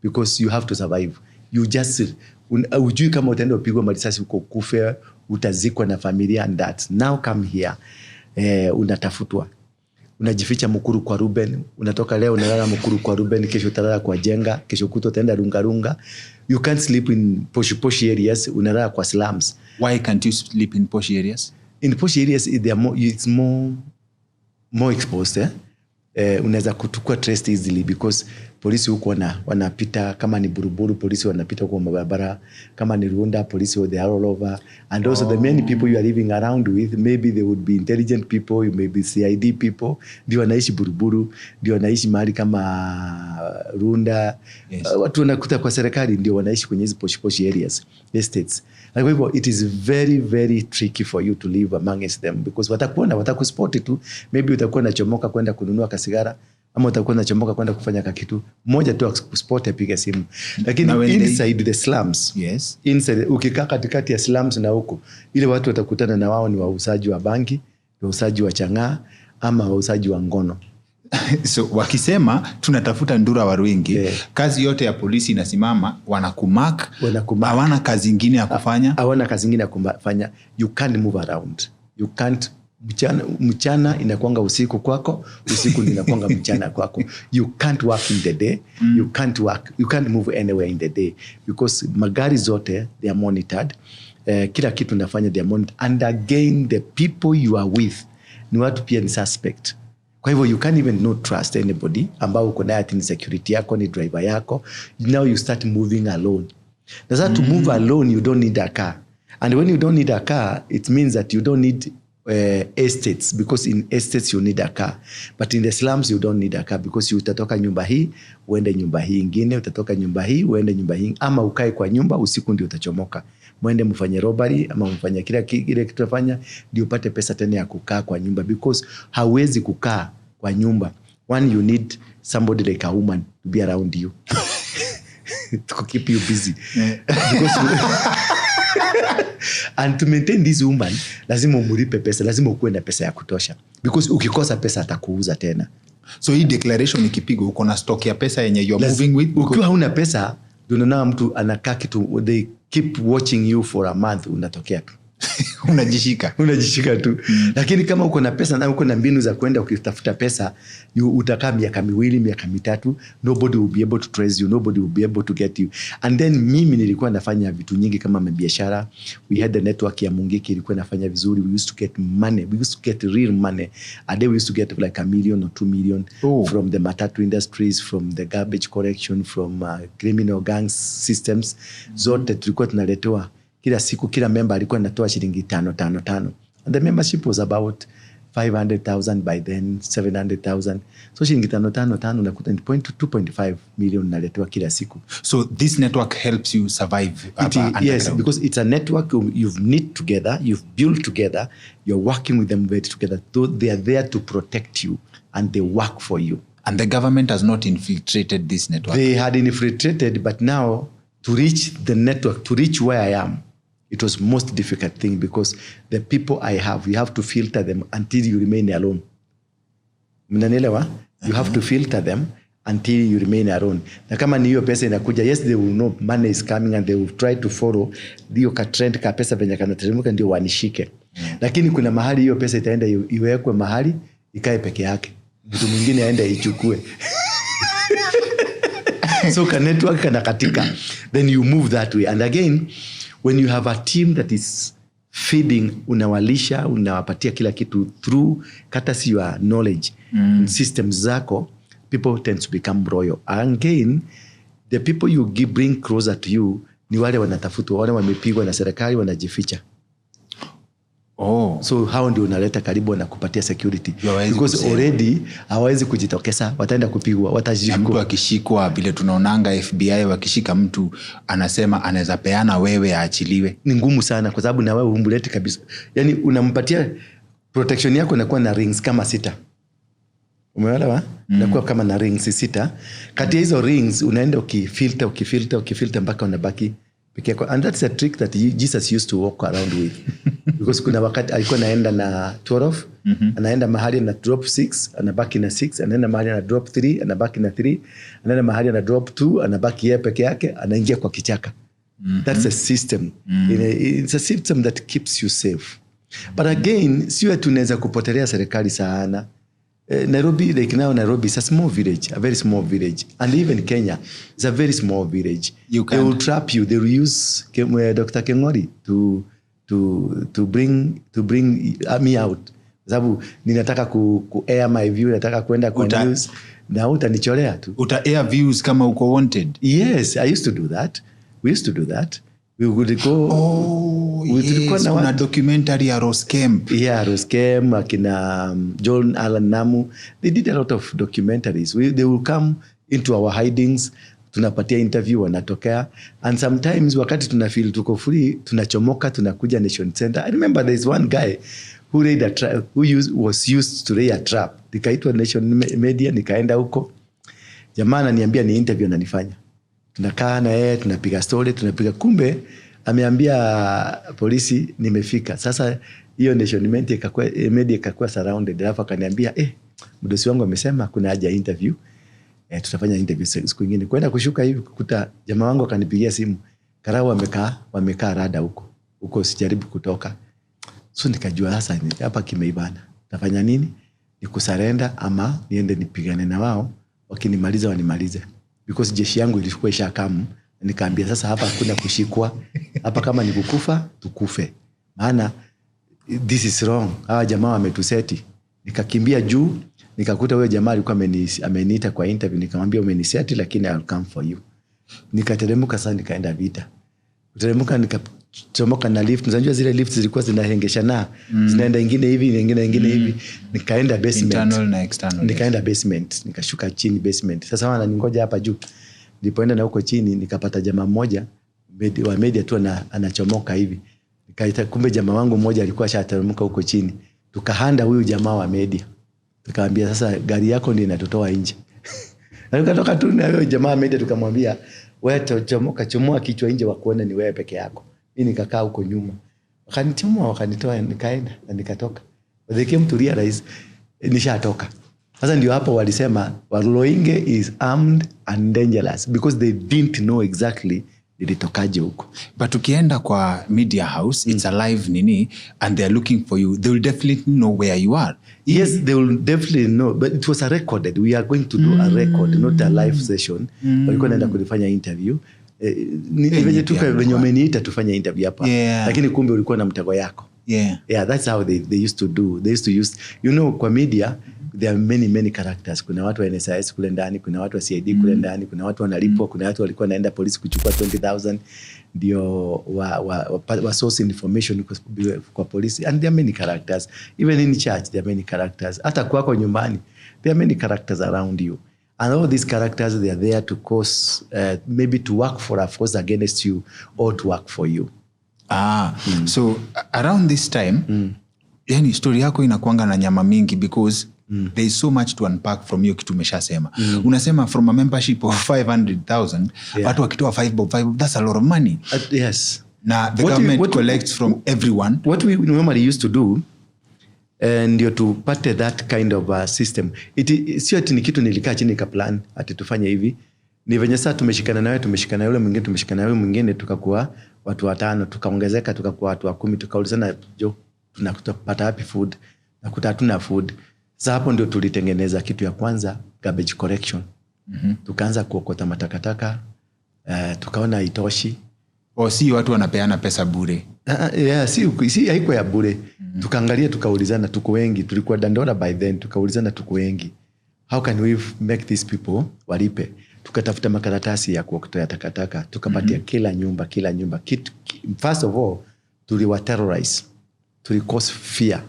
because you have to survive. You just ujui kama utaenda upigwa marisasi uko kufe, utazikwa na familia, and that now come here unatafutwa, unajificha Mukuru kwa Ruben, unatoka leo unalala Mukuru kwa Ruben, kesho utalala kwa Jenga, kesho kuto utaenda Rungarunga. You can't sleep in posh areas, unalala kwa slums. Why can't you sleep in posh areas? In posh areas it's more exposed. Unaweza kutukua traced easily because polisi huko wanapita, kama ni Buruburu polisi wanapita kwa barabara, kama ni Runda polisi they are all over, and also the many people you are living around with, maybe they would be intelligent people, you may be CID people, ndio wanaishi Buruburu, ndio wanaishi mahali kama Runda. Yes. Watu wanakuta kwa serikali ndio wanaishi kwenye hizo posh areas, estates. Like hivyo, it is very very tricky for you to live amongst them because watakuspot tu, maybe utakuwa unachomoka kwenda kununua kasigara, ama utakuwa unachomoka kwenda kufanya kitu moja tu akuspot apige simu. Lakini inside the slums, yes, inside ukikaa katikati ya slums na huko, ile watu watakutana na wao ni wauzaji wa bangi, wauzaji wa chang'aa, ama wauzaji wa ngono. So wakisema tunatafuta Ndura Waruingi, kazi yote ya polisi inasimama, wanakumark, hawana kazi nyingine ya kufanya. Hawana kazi nyingine ya kufanya. You can't move around. You can't mchana inakuanga usiku kwako, usiku inakuanga mchana kwako. You can't work in the day. You can't move anywhere in the day because magari zote they are monitored. Kila kitu unafanya they are monitored, and again the people you are with ni watu pia ni suspect. Kwa hivyo you can't even not trust anybody ambao uko naye, ati ni security yako, ni driver yako. Now you start moving alone. That's how to move alone, you don't need a car. And when you don't need a car, it means that you don't need estates, because in estates you need a car. But in the slums you don't need a car because you utatoka nyumba hii uende nyumba hii ingine, utatoka nyumba hii uende nyumba hii, ama ukae kwa nyumba usiku ndio utachomoka. Mwende mfanye robbery ama mfanye kile kitu tafanya ndio upate pesa tena ya kukaa kwa nyumba, because hauwezi kukaa kwa nyumba. One, you need somebody like a woman to be around you to keep you busy. Because and to maintain this woman lazima umlipe pesa, lazima ukuwe na pesa ya kutosha, because ukikosa pesa atakuuza tena. So hii declaration ikipigo uko na stock ya pesa yenye you are moving with. Ukiwa hauna pesa unaona mtu anakaa kitu, they keep watching you for a month, unatokea tu unajishika tu. Lakini kama uko na pesa na uko na mbinu za kwenda ukitafuta pesa, utakaa miaka 2 miaka 3, nobody will be able to trace you, nobody will be able to get you. And then mimi nilikuwa nafanya vitu nyingi kama biashara. We had the network ya Mungiki ilikuwa nafanya vizuri. We used to get money, we used to get real money. A day we used to get like $1 million or $2 million from the matatu industries, from the garbage collection, from criminal gangs systems. Zote tulikuwa tunaletewa kila siku, kila member alikuwa anatoa shilingi 5. And the membership was about 500,000 by then, 700,000. So shilingi 5 unakuta 2.5 million naletewa kila siku. So this network helps you survive? Yes, because it's a network you've knit together, you've built together, you're working with them very together. They are there to protect you and they work for you. And the government has not infiltrated this network? They had infiltrated, but now to reach the network, to reach where I am, it was most difficult thing because the people I have, you have to filter them until you remain alone. Mnanielewa? You have to filter them until you remain alone. Na kama ni hiyo pesa inakuja, yes, they will know money is coming and they will try to follow hiyo ka trend ka pesa venye kanateremka ndio wanishike. Lakini kuna mahali hiyo pesa itaenda iwekwe mahali ikae peke yake, mtu mwingine aende ichukue. So ka network kana katika, then you move that way. And again, when you have a team that is feeding, unawalisha, unawapatia kila kitu through courtesy your knowledge, systems zako, people tend to become loyal. Again, the people you bring closer to you ni wale wanatafutwa, wale wamepigwa na serikali wanajificha. So hao ndio unaleta karibu na kupatia security, because already hawezi kujitokeza, wataenda kupigwa, watashikwa. Mtu akishikwa vile tunaonanga FBI wakishika mtu anasema anaweza peana wewe aachiliwe, ni ngumu sana kwa sababu na wewe humbuleti kabisa. Yani unampatia protection yako inakuwa na rings kama 6. Umeelewa? Inakuwa kama na rings 6. Kati ya hizo rings unaenda ukifilter mpaka unabaki peke yako. And that's a trick that Jesus used to walk around with. Because kuna wakati alikuwa naenda na 12, anaenda mahali na drop 6, anabaki na 6, anaenda mahali na drop 3, anabaki na 3, anaenda mahali na drop 2, anabaki yeye peke yake, anaingia kwa kichaka. That's a system. It's a system that keeps you safe. But again, siwe tunaweza kupotelea serikali sana. Nairobi, like now Nairobi is a small village, a very small village. And even Kenya is a very small village. They will trap you. They will use Dr. Kengori to bring me out. Sababu ninataka ku air my view, nataka kwenda kwa news, na utanichorea tu. Uta air views kama uko wanted. Yes, I used to do that. We used to do that. We would go. Yes, kuna documentary ya Rose Kemp. Yeah, Rose Kemp, akina John Allen Namu. They did a lot of documentaries. They will come into our hidings, tunapatia interview, wanatokea. And sometimes wakati tunafeel tuko free, tunachomoka, tunakuja Nation Center. I remember there's one guy who laid a trap, was used to lay a trap. Nikaitwa Nation Media, nikaenda huko. Jamaa ananiambia ni interview ananifanya. Tunakaa na yeye, tunapiga story, kumbe ameambia polisi nimefika. Sasa hiyo Nation Media ikakuwa surrounded. Alafu akaniambia mdosi wangu amesema kuna haja interview. Tutafanya interview siku nyingine. Kwenda kushuka hivi kukuta jamaa wangu akanipigia simu. Karau wamekaa rada huko sijaribu kutoka. So nikajua sasa hapa kimeibana. Tafanya nini? Ni kusarenda ama niende nipigane na wao, wakinimaliza wanimalize. Because jeshi yangu ilikuwa ishakamu. Nikaambia sasa hapa hakuna kushikwa. Hapa kama ni kukufa, tukufe. Maana this is wrong. Hawa jamaa wametuseti. Nikakimbia juu, nikakuta huyo jamaa alikuwa ameniita kwa interview, nikamwambia umeniseti lakini I'll come for you. Nikateremka sasa nikaenda vita. Kuteremka nikachomoka na lift. Unajua zile lift zilikuwa zinahengeshana. Zinaenda ingine hivi, nyingine hivi. Nikaenda basement. Internal na external. Nikaenda basement, nikashuka chini basement. Sasa wananingoja hapa juu. Nilipoenda na huko chini nikapata jamaa mmoja wa media tu anachomoka hivi. Nikaita kumbe jamaa wangu mmoja alikuwa ashateremka huko chini. Tukahanda huyu jamaa wa media. Tukaambia sasa gari yako ndio inatotoa nje. Na tukatoka tu na huyo jamaa wa media tukamwambia wewe chomoa kichwa nje wakuone ni wewe peke yako. Mimi nikakaa huko nyuma. Wakanichomoa wakanitoa nikaenda na nikatoka. But they came to realize nishatoka. Sasa ndio hapo walisema Waluoinge is armed and dangerous because they didn't know exactly nilitokaje huko. But ukienda kwa media house, it's a live nini and they're looking for you. They will definitely know where you are. Yes, they will definitely know, but it was a recorded. We are going to do a record, not a live session. Walikuwa naenda kulifanya interview. Ni venye umeniita tufanye interview hapa. Lakini kumbe ulikuwa na mtago yako. Yeah, that's how they used to do. They used to use, kwa media there are many characters. Kuna watu wa NSIS kule ndani, kuna watu wa CID kule ndani, kuna watu wanalipwa, kuna watu walikuwa naenda polisi kuchukua 20,000 ndio wa source information kwa polisi. And there are many characters. Even in church there are many characters. Hata kwako nyumbani there are many characters around you. And all these characters, they are there to cause, maybe to work for a force against you or to work for you. So around this time, yani story yako inakuanga na nyama mingi because there is so much to unpack from you kitu umeshasema. Unasema from a membership of 500,000, watu wakitoa 5 bob, that's a lot of money. Yes. Na the government collects from everyone. What we normally used to do, ndio tupate that kind of system. Sio ati ni kitu nilikaa chini nikaplan ati tufanye hivi. Ni venye sasa tumeshikana na wewe, tumeshikana yule mwingine, tumeshikana yule mwingine, tukakuwa watu 5, tukaongezeka tukakuwa watu 10, tukaulizana tunapata wapi food, nakuta hatuna food. Sasa hapo ndio tulitengeneza kitu ya kwanza, garbage collection. Tukaanza kuokota matakataka, tukaona haitoshi. Si watu wanapeana pesa bure. Si haiko ya bure. Tukaangalia tukaulizana tuko wengi, tulikuwa Dandora by then, tukaulizana tuko wengi. How can we make these people walipe? Tukatafuta makaratasi ya kuokota takataka, tukapatia kila nyumba. First of all, tuliwa terrorize. Tulicause fear.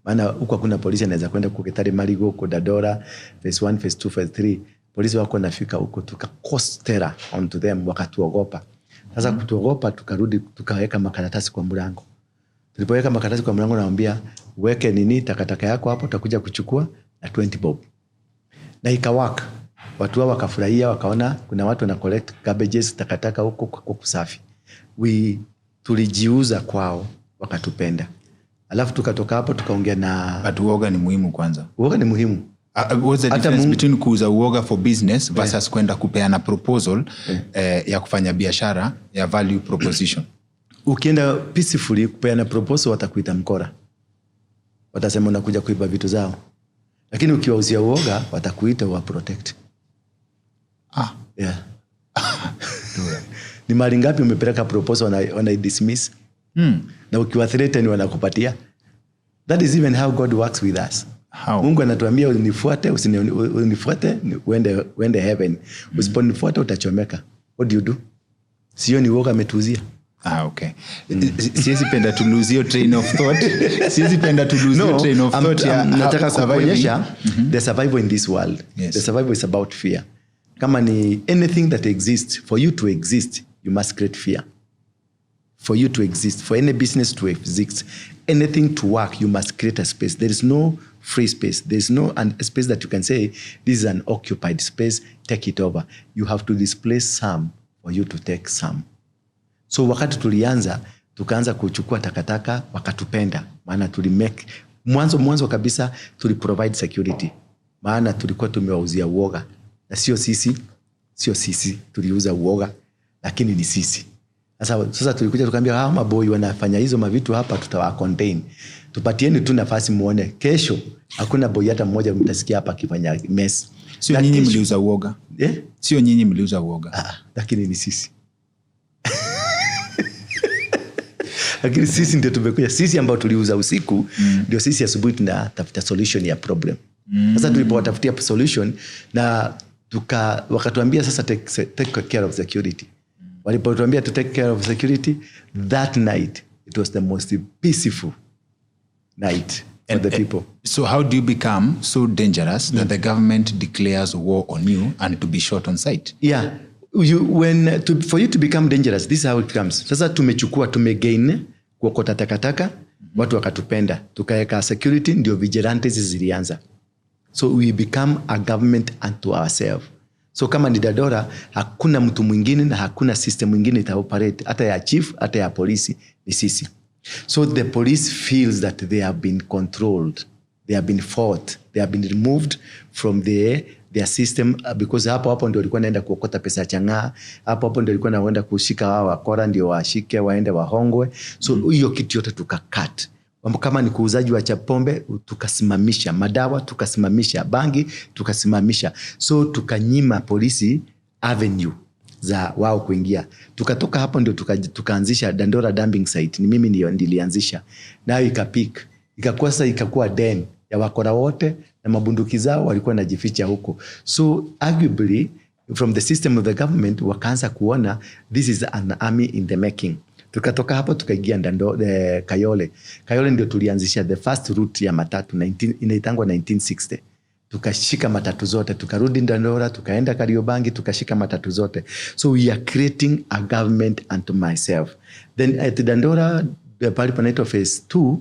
Maana huko kuna polisi anaweza kwenda kuketari Marigo, kwa Dandora, phase 1, phase 2, phase 3. Polisi wako nafika huko, cause terror onto them, wakatuogopa. Sasa kutuogopa tukarudi tukaweka makaratasi kwa mlango. Tulipoweka makaratasi kwa mlango naambia weke nini takataka yako hapo utakuja kuchukua na 20 bob. Na ikawaka. Watu wao wakafurahia, wakaona kuna watu wana collect garbages takataka huko kwa kusafi. tulijiuza kwao wakatupenda. Alafu tukatoka hapo tukaongea na but uoga ni muhimu kwanza. Uoga ni muhimu. What's the difference between kuuza uoga for business versus kwenda kupeana proposal ya kufanya biashara ya value proposition? Ukienda peacefully kupeana proposal watakuita mkora. Watasema unakuja kuiba vitu zao. Lakini ukiwauzia uoga watakuita wa protect. Yeah. Ni mali ngapi umepeleka proposal wana dismiss? Na ukiwa threaten wanakupatia. That is even how God works with us. How? Mungu anatuambia unifuate uende heaven. Usiponifuata utachomeka. What do you do? Sio ni uoga ametuzia. Okay. Siwezi penda to lose your train of thought. Siwezi penda to lose your train of thought. Nataka kuonyesha the survival in this world. Yes. The survival is about fear. Kama ni anything that exists, for you to exist, you must create fear. For you to exist, for any business to exist, anything to work, you must create a space. There is no free space. There is no a space that you can say, this is an occupied space, take it over. You have to displace some for you to take some. So wakati tulianza, tukaanza kuchukua takataka, wakatupenda. Maana tulimake, mwanzo kabisa tuliprovide security. Maana tulikuwa tumewauzia uoga. Na sio sisi tuliuza uoga, lakini ni sisi. Sasa tulikuja tukaambia maboy wanafanya hizo mavitu hapa, tutawa contain. Tupatieni tu nafasi muone. Kesho hakuna boy hata mmoja mtasikia hapa akifanya mess. Sio nyinyi mliuza uoga. Sio nyinyi mliuza uoga. Lakini ni sisi. Lakini sisi ndio tumekuja. Sisi ambao tuliuza usiku ndio sisi asubuhi tunatafuta solution ya problem. Sasa tulipowatafutia solution na wakatuambia sasa take care of security. Walipotuambia to take care of security, that night it was the most peaceful night for the people. So how do you become so dangerous that the government declares war on you and to be shot on sight? Yeah. For you to become dangerous, this is how it comes. Sasa tumegain kuokota takataka, watu wakatupenda. Tukaweka security, ndio vigilantes zilianza. So we become a government unto ourselves. So kama ni Dandora, hakuna mtu mwingine na hakuna system mwingine itaoperate. Hata ya chief, hata ya polisi, ni sisi. So the police feels that they have been controlled. They have been fought. They have been removed from their system, because hapo ndio walikuwa naenda kuokota pesa chang'aa. Hapo ndio walikuwa naenda kushika wao wakora, ndio washike waende wahongwe. So hiyo kitu yote tukakat. Kama ni kuuzaji wa chapombe tukasimamisha, madawa tukasimamisha, bangi tukasimamisha. So tukanyima polisi avenue za wao kuingia. Tukatoka hapo ndio tukaanzisha Dandora dumping site. Ni mimi ndio nilianzisha. Nayo ikapik. Ikakuwa den ya wakora wote na mabunduki zao walikuwa najificha huko. So arguably from the system of the government wakaanza kuona this is an army in the making. Tukatoka hapo tukaingia Kayole. Kayole ndio tulianzisha the first route ya matatu inaitangwa 1960. Tukashika matatu zote, tukarudi Dandora, tukaenda Kariobangi, tukashika matatu zote. So we are creating a government unto myself. Then at Dandora, pale panaitwa phase 2,